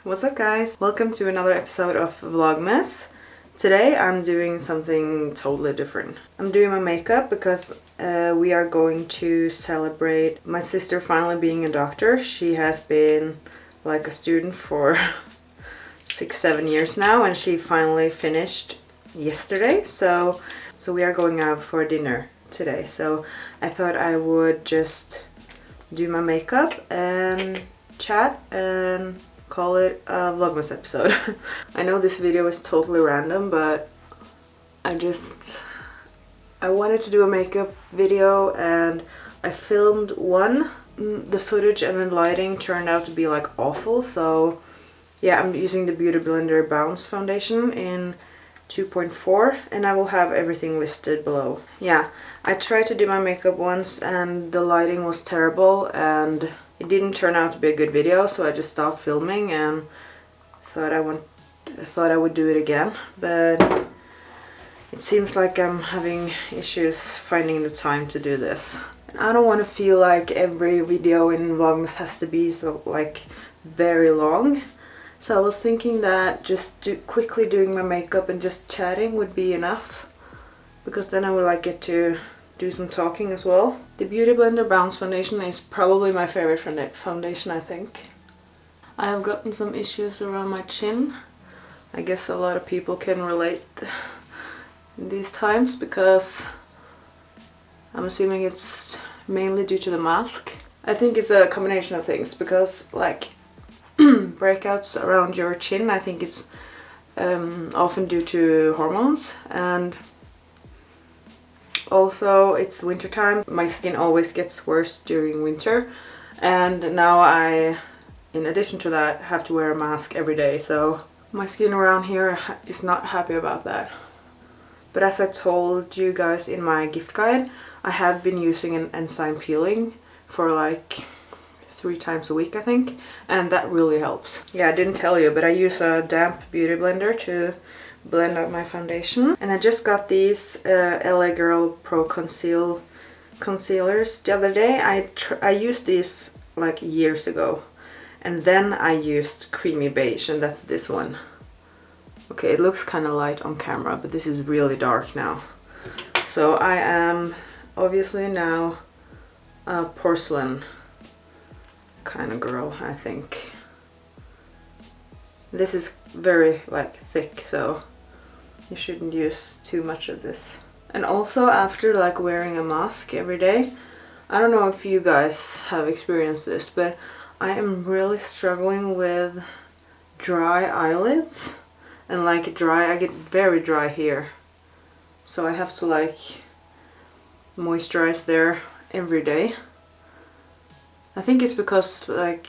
What's up guys? Welcome to another episode of Vlogmas. Today I'm doing something totally different. I'm doing my makeup because we are going to celebrate my sister finally being a doctor. She has been like a student for 6-7 years now and she finally finished yesterday. So we are going out for dinner today. So I thought I would just do my makeup and chat and call it a Vlogmas episode. I know this video is totally random, but I wanted to do a makeup video and I filmed one. The footage and the lighting turned out to be like awful, so yeah, I'm using the Beauty Blender Bounce foundation in 2.4 and I will have everything listed below. Yeah, I tried to do my makeup once and the lighting was terrible and it didn't turn out to be a good video, so I just stopped filming and thought I would do it again, but it seems like I'm having issues finding the time to do this. And I don't want to feel like every video in Vlogmas has to be so like very long. So I was thinking that just quickly doing my makeup and just chatting would be enough, because then I would like get to do some talking as well. The Beauty Blender Bounce foundation is probably my favorite foundation, I think. I have gotten some issues around my chin. I guess a lot of people can relate in these times because I'm assuming it's mainly due to the mask. I think it's a combination of things because like breakouts around your chin, I think it's often due to hormones, and also it's wintertime. My skin always gets worse during winter, and now I, in addition to that, have to wear a mask every day, so my skin around here is not happy about that. But as I told you guys in my gift guide, I have been using an enzyme peeling for like 3 times a week, I think, and that really helps. Yeah, I didn't tell you, but I use a damp beauty blender to blend out my foundation. And I just got these LA Girl Pro concealers the other day. I used these like years ago, and then I used Creamy Beige, and that's this one. Okay, it looks kind of light on camera, but this is really dark now. So I am obviously now a porcelain kind of girl, I think. This is very like thick, so you shouldn't use too much of this. And also after like wearing a mask every day, I don't know if you guys have experienced this, but I am really struggling with dry eyelids and like I get very dry here, so I have to like moisturize there every day. I think it's because like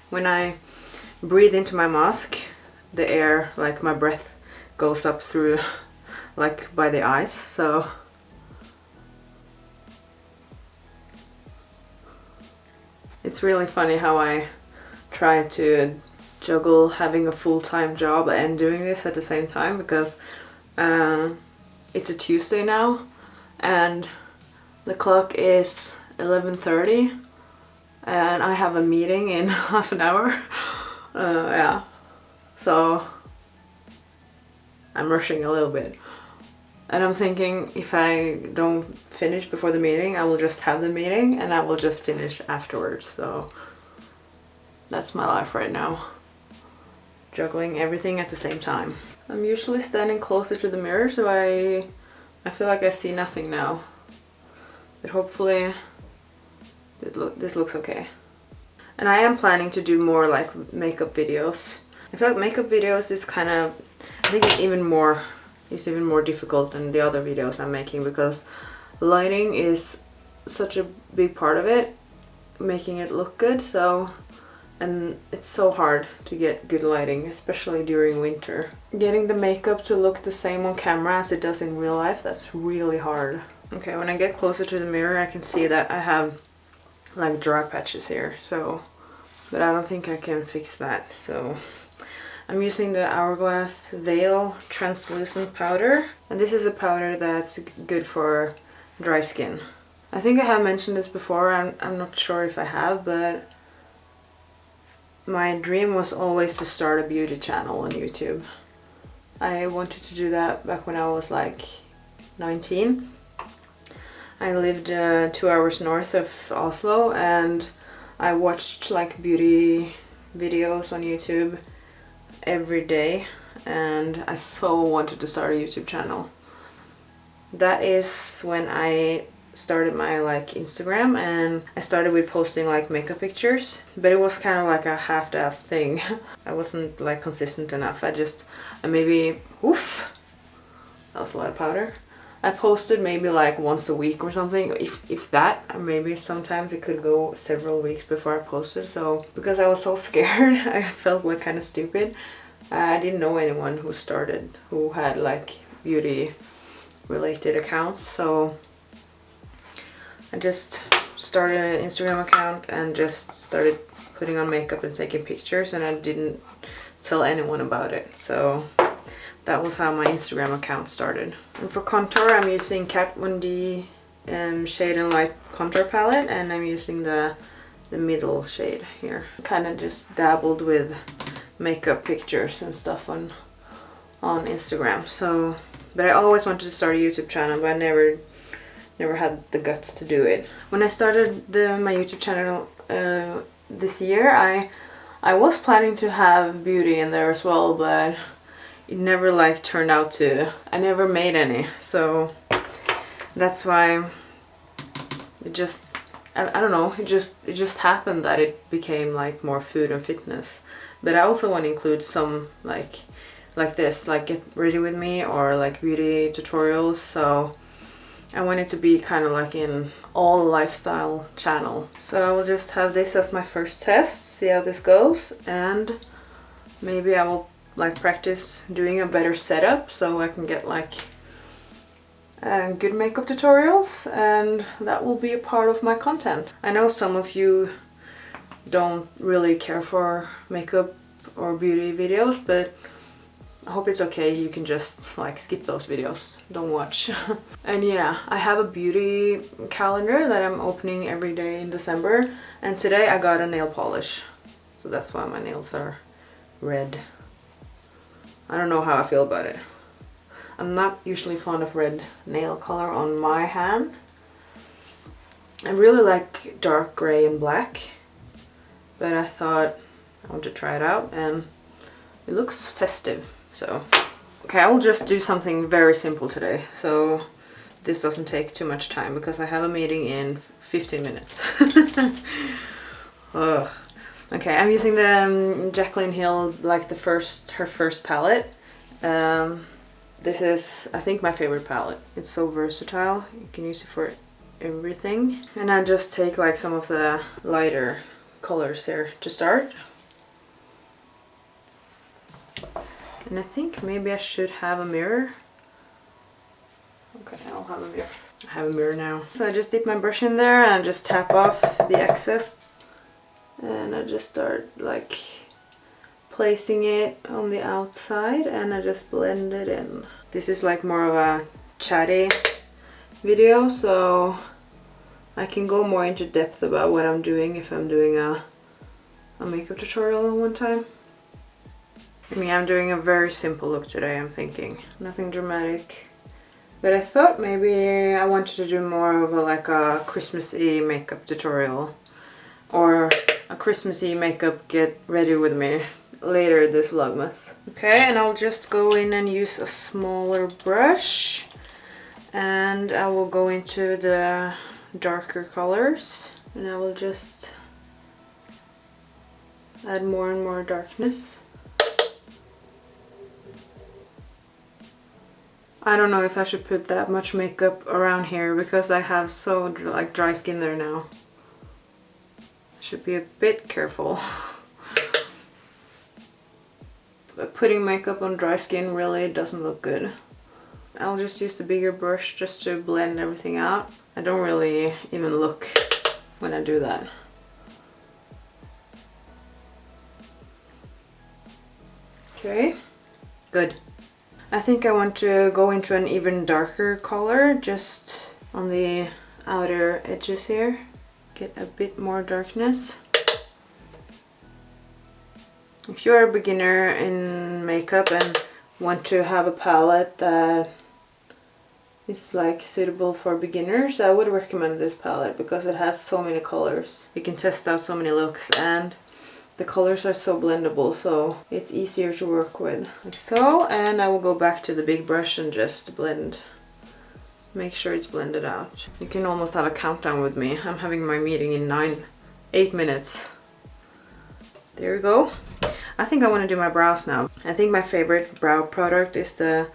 when I breathe into my mask, the air, like my breath goes up through like by the eyes, so it's really funny how I try to juggle having a full-time job and doing this at the same time, because it's a Tuesday now and the clock is 11:30 and I have a meeting in half an hour. Yeah, so I'm rushing a little bit, and I'm thinking if I don't finish before the meeting, I will just have the meeting and I will just finish afterwards. So that's my life right now, juggling everything at the same time. I'm usually standing closer to the mirror, so I feel like I see nothing now, but hopefully this looks okay. And I am planning to do more like makeup videos. I feel like makeup videos is kind of, I think it's even more difficult than the other videos I'm making, because lighting is such a big part of it, making it look good. So, and it's so hard to get good lighting, especially during winter. Getting the makeup to look the same on camera as it does in real life, that's really hard. Okay, when I get closer to the mirror, I can see that I have like dry patches here, so, but I don't think I can fix that. So I'm using the Hourglass Veil translucent powder, and this is a powder that's good for dry skin. I think I have mentioned this before, I'm not sure if I have, but my dream was always to start a beauty channel on YouTube. I wanted to do that back when I was like 19. I lived 2 hours north of Oslo, and I watched like beauty videos on YouTube every day, and I so wanted to start a YouTube channel. That is when I started my like Instagram, and I started with posting like makeup pictures, but it was kind of like a half-assed thing. I wasn't like consistent enough. I maybe, oof, that was a lot of powder. I posted maybe like once a week or something, if that, or maybe sometimes it could go several weeks before I posted. So because I was so scared, I felt like kind of stupid. I didn't know anyone who had like beauty related accounts, so I just started an Instagram account and just started putting on makeup and taking pictures, and I didn't tell anyone about it. So that was how my Instagram account started. And for contour, I'm using Kat Von D Shade and Light contour palette, and I'm using the middle shade here. Kind of just dabbled with makeup pictures and stuff on Instagram. So, but I always wanted to start a YouTube channel, but I never had the guts to do it. When I started my YouTube channel this year, I was planning to have beauty in there as well, but it never like turned out to. I never made any, so that's why it just, I don't know, it just happened that it became like more food and fitness. But I also want to include some like this, like get ready with me or like beauty tutorials. So I want it to be kind of like an all lifestyle channel. So I will just have this as my first test, see how this goes, and maybe I will like practice doing a better setup so I can get like good makeup tutorials, and that will be a part of my content. I know some of you don't really care for makeup or beauty videos, but I hope it's okay. You can just like skip those videos, don't watch. And yeah, I have a beauty calendar that I'm opening every day in December, and today I got a nail polish, so that's why my nails are red. I don't know how I feel about it. I'm not usually fond of red nail color on my hand. I really like dark gray and black, but I thought I want to try it out, and it looks festive. So, okay, I will just do something very simple today, so this doesn't take too much time because I have a meeting in 15 minutes. Ugh. Okay, I'm using the Jaclyn Hill, like her first palette. This is, I think, my favorite palette. It's so versatile. You can use it for everything. And I just take like some of the lighter colors here to start. And I think maybe I should have a mirror. Okay, I'll have a mirror. I have a mirror now. So I just dip my brush in there and just tap off the excess. And I just start like placing it on the outside, and I just blend it in. This is like more of a chatty video, so I can go more into depth about what I'm doing if I'm doing a makeup tutorial one time. I mean, I'm doing a very simple look today, I'm thinking. Nothing dramatic. But I thought maybe I wanted to do more of like a Christmassy makeup tutorial. Or a Christmassy makeup get ready with me later this Vlogmas. Okay, and I'll just go in and use a smaller brush. And I will go into the darker colors. And I will just add more and more darkness. I don't know if I should put that much makeup around here because I have so like dry skin there now. Should be a bit careful. But putting makeup on dry skin really doesn't look good. I'll just use the bigger brush just to blend everything out. I don't really even look when I do that. Okay, good. I think I want to go into an even darker color just on the outer edges here. Get a bit more darkness. If you're a beginner in makeup and want to have a palette that is like suitable for beginners, I would recommend this palette because it has so many colors. You can test out so many looks and the colors are so blendable, so it's easier to work with. Like so, and I will go back to the big brush and just blend. Make sure it's blended out. You can almost have a countdown with me. I'm having my meeting in 8 minutes. There we go. I think I want to do my brows now. I think my favorite brow product is the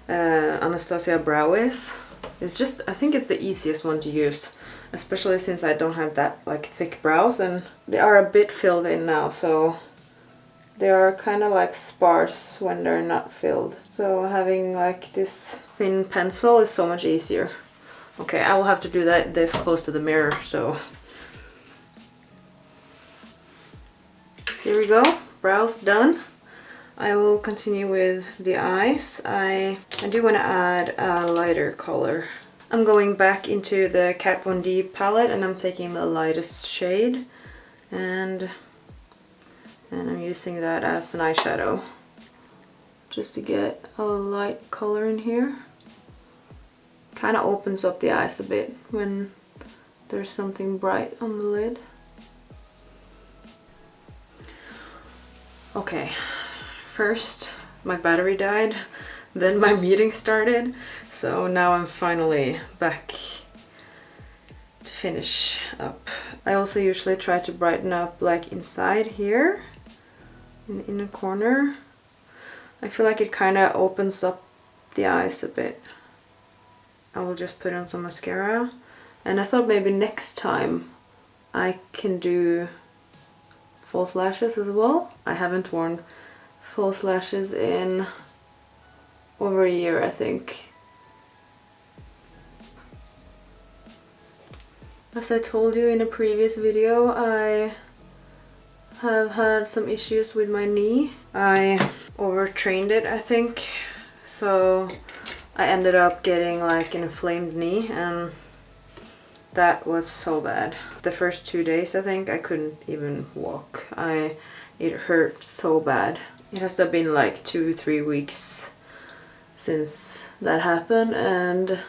Anastasia Brow Wiz. It's just, I think it's the easiest one to use, especially since I don't have that like thick brows, and they are a bit filled in now, so they are kind of like sparse when they're not filled. So having like this thin pencil is so much easier. Okay, I will have to do that this close to the mirror, so here we go. Brows done. I will continue with the eyes. I do want to add a lighter color. I'm going back into the Kat Von D palette and I'm taking the lightest shade and I'm using that as an eyeshadow just to get a light color in here. Kind of opens up the eyes a bit when there's something bright on the lid. Okay, first my battery died, then my meeting started, so now I'm finally back to finish up. I also usually try to brighten up like inside here, in the inner corner. I feel like it kind of opens up the eyes a bit. I will just put on some mascara, and I thought maybe next time I can do false lashes as well. I haven't worn false lashes in over a year, I think. As I told you in a previous video, I have had some issues with my knee. I overtrained it, I think, so I ended up getting like an inflamed knee, and that was so bad. The first 2 days, I think, I couldn't even walk. It hurt so bad. It has to have been like 2-3 weeks since that happened, and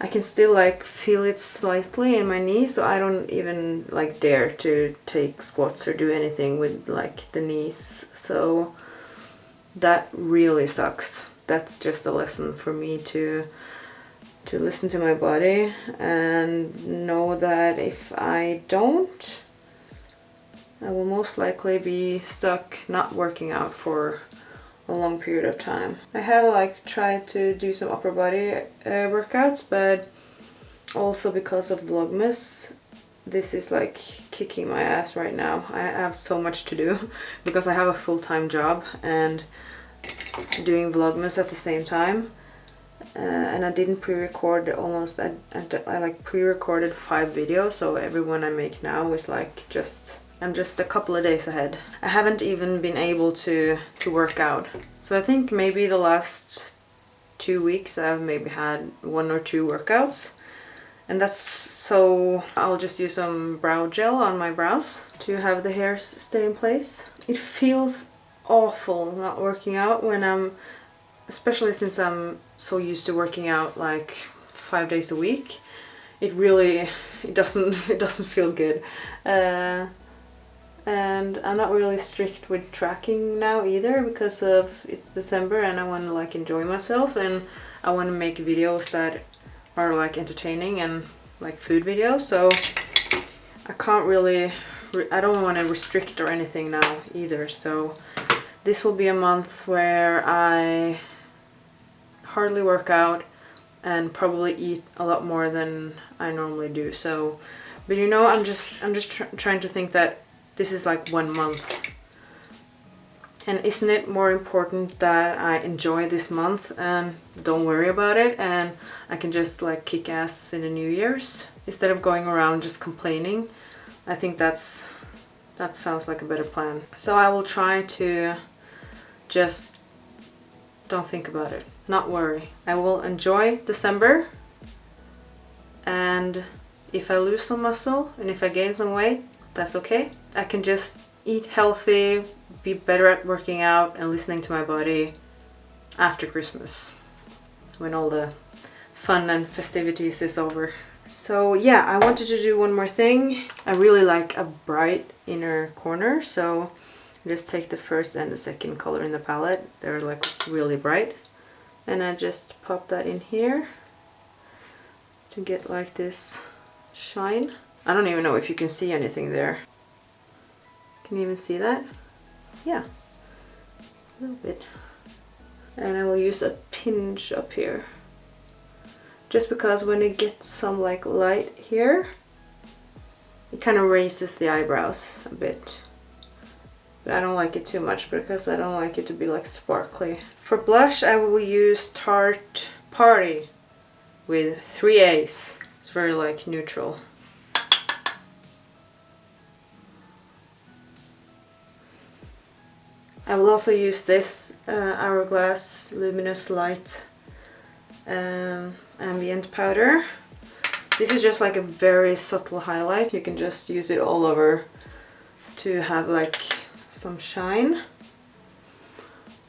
I can still like feel it slightly in my knee, so I don't even like dare to take squats or do anything with like the knees. So that really sucks. That's just a lesson for me to listen to my body and know that if I don't, I will most likely be stuck not working out for a long period of time. I have like tried to do some upper body workouts, but also because of Vlogmas, this is like kicking my ass right now. I have so much to do because I have a full-time job and doing Vlogmas at the same time. And I didn't pre-record almost, I like pre-recorded 5 videos, so every one I make now is like I'm just a couple of days ahead. I haven't even been able to work out. So I think maybe the last 2 weeks I've maybe had 1 or 2 workouts. And that's so I'll just use some brow gel on my brows to have the hairs stay in place. It feels awful not working out when especially since I'm so used to working out like 5 days a week. It doesn't feel good. And I'm not really strict with tracking now either because of it's December and I want to like enjoy myself, and I want to make videos that are like entertaining and like food videos, so I can't really I don't want to restrict or anything now either. So this will be a month where I hardly work out and probably eat a lot more than I normally do. So, but you know, I'm just trying to think that this is like 1 month, and isn't it more important that I enjoy this month and don't worry about it, and I can just like kick ass in the New Year's instead of going around just complaining? I think that sounds like a better plan. So I will try to just don't think about it, not worry. I will enjoy December, and if I lose some muscle and if I gain some weight, that's okay. I can just eat healthy, be better at working out and listening to my body after Christmas, when all the fun and festivities is over. So yeah, I wanted to do one more thing. I really like a bright inner corner, so just take the first and the second color in the palette. They're like really bright. And I just pop that in here to get like this shine. I don't even know if you can see anything there. Can you even see that? Yeah, a little bit. And I will use a pinch up here. Just because when it gets some like light here, it kind of raises the eyebrows a bit. But I don't like it too much because I don't like it to be like sparkly. For blush, I will use Tarte Party with 3 A's. It's very like neutral. I will also use this Hourglass Luminous Light ambient powder. This is just like a very subtle highlight. You can just use it all over to have like some shine.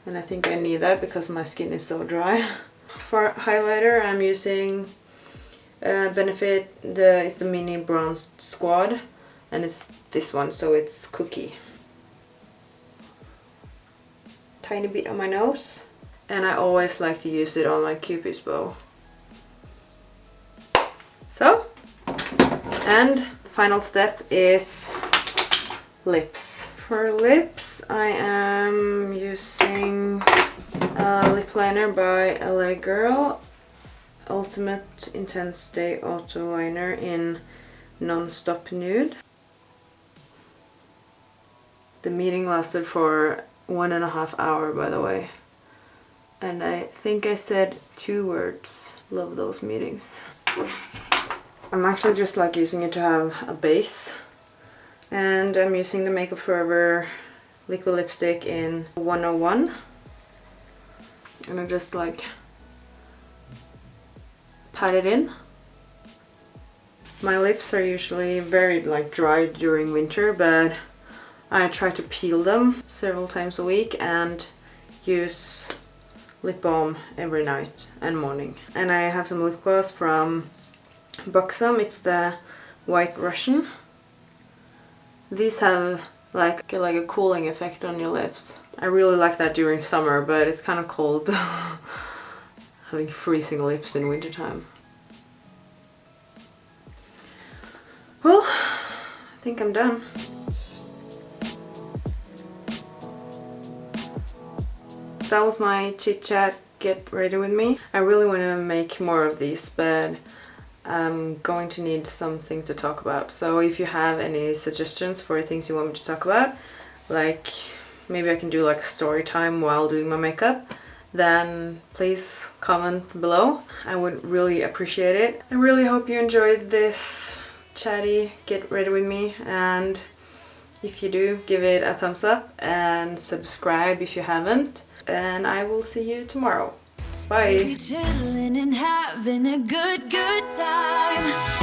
And I think I need that because my skin is so dry. For highlighter, I'm using Benefit, it's the Mini Bronze Squad, and it's this one, so it's Cookie. Tiny bit on my nose, and I always like to use it on my Cupid's bow. So, and the final step is lips. For lips, I am using a lip liner by LA Girl, Ultimate Intense Day Auto Liner in Non-Stop Nude. The meeting lasted for 1.5 hours, by the way. And I think I said 2 words. Love those meetings. I'm actually just like using it to have a base. And I'm using the Makeup Forever liquid lipstick in 101. And I just like pat it in. My lips are usually very like dry during winter, but I try to peel them several times a week and use lip balm every night and morning. And I have some lip gloss from Buxom. It's the White Russian. These have like a cooling effect on your lips. I really like that during summer, but it's kind of cold having freezing lips in wintertime. Well, I think I'm done. That was my chit chat, get ready with me. I really want to make more of these, but I'm going to need something to talk about. So if you have any suggestions for things you want me to talk about, like maybe I can do like story time while doing my makeup, then please comment below. I would really appreciate it. I really hope you enjoyed this chatty get ready with me, and if you do, give it a thumbs up and subscribe if you haven't, and I will see you tomorrow. Bye. Chilling and having a good time.